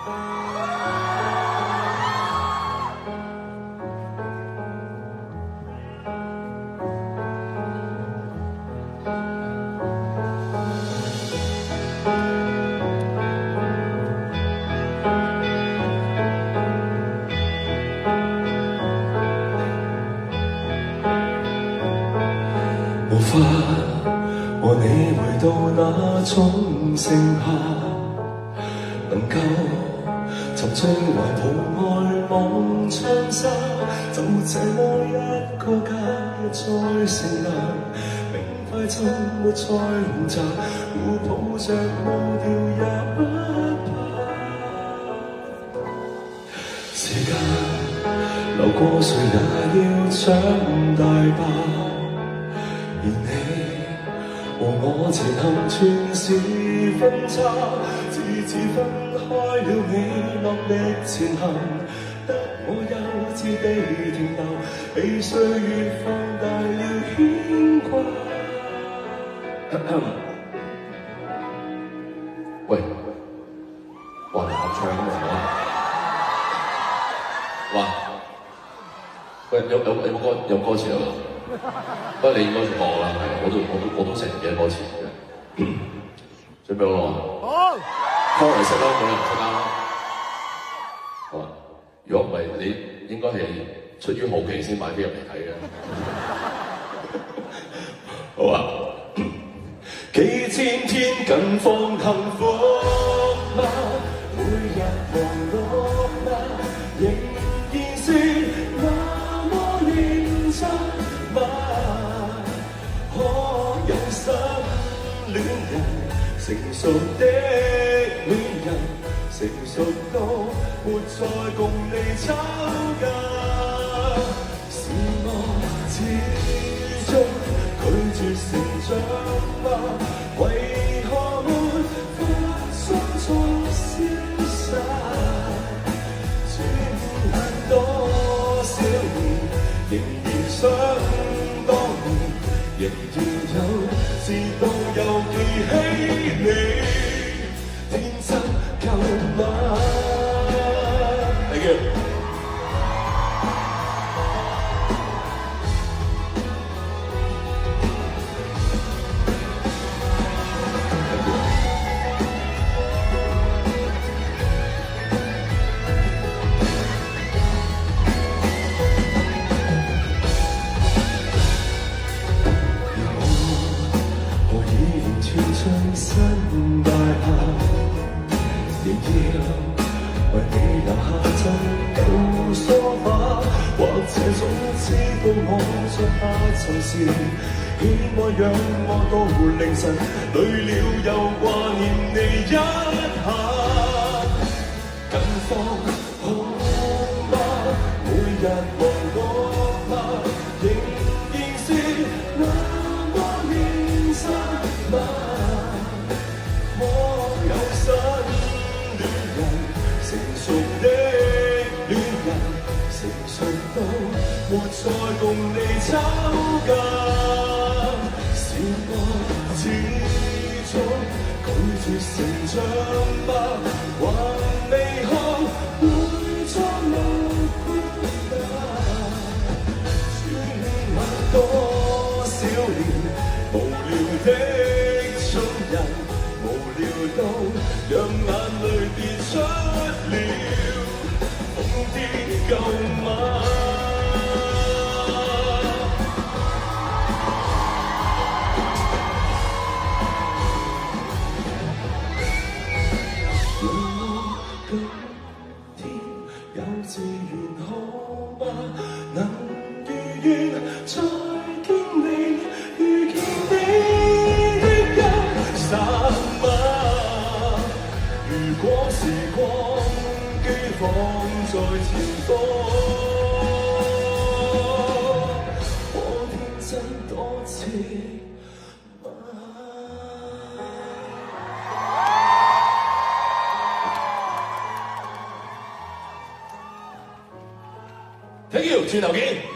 無法和你回到那種盛夏，能夠沉醉懷抱愛望長沙，就這麼一個假日再成難，明快就沒再紅茶，互抱着忘掉也不怕。時間流過，誰也要長大吧。而你和我前行全是分岔，自分開了喜樂的前行，得我幼稚地停留，被歲月放大了牽掛。喂，哇你合唱咁嚟啊！哇，喂有歌詞啊？不過你應該學啦，係我都成日記得歌詞嘅。準備好啦嘛？好。歌嚟識啦，冇人唔識啦。好啊。如果唔係，你應該係出於好奇先買飛入嚟睇嘅。好啊。幾千天近況幸福嗎？每日忙碌嗎？仍然是那麼認真嗎？可有新戀人，成熟的戀人，成熟到沒再共你吵架？是我始終拒絕成長嗎？為何沒法裝作瀟灑？轉眼多少年，仍然想當年，仍然有自動又記起你，天真夠嗎？ Thank you。新大廈，仍要為你留下張舊梳化，或者早知道我在下沉時，喜愛仰臥到凌晨，累了又掛念你一下。近況好嗎？每日忙碌嗎？仍然是那麼認真嗎？成熟的戀人，成熟到沒再共你吵架。是我始終拒絕成長吧，還未學會作無辜吧。轉眼多少年，無聊的蠢人，無聊到讓眼淚別出了，瘋癲夠嗎？讓我今天有自願好嗎？能如願再經歷遇見你的憂愁嗎？如果時光機放在前方，我天真多次嗎？ Thank you，轉頭見。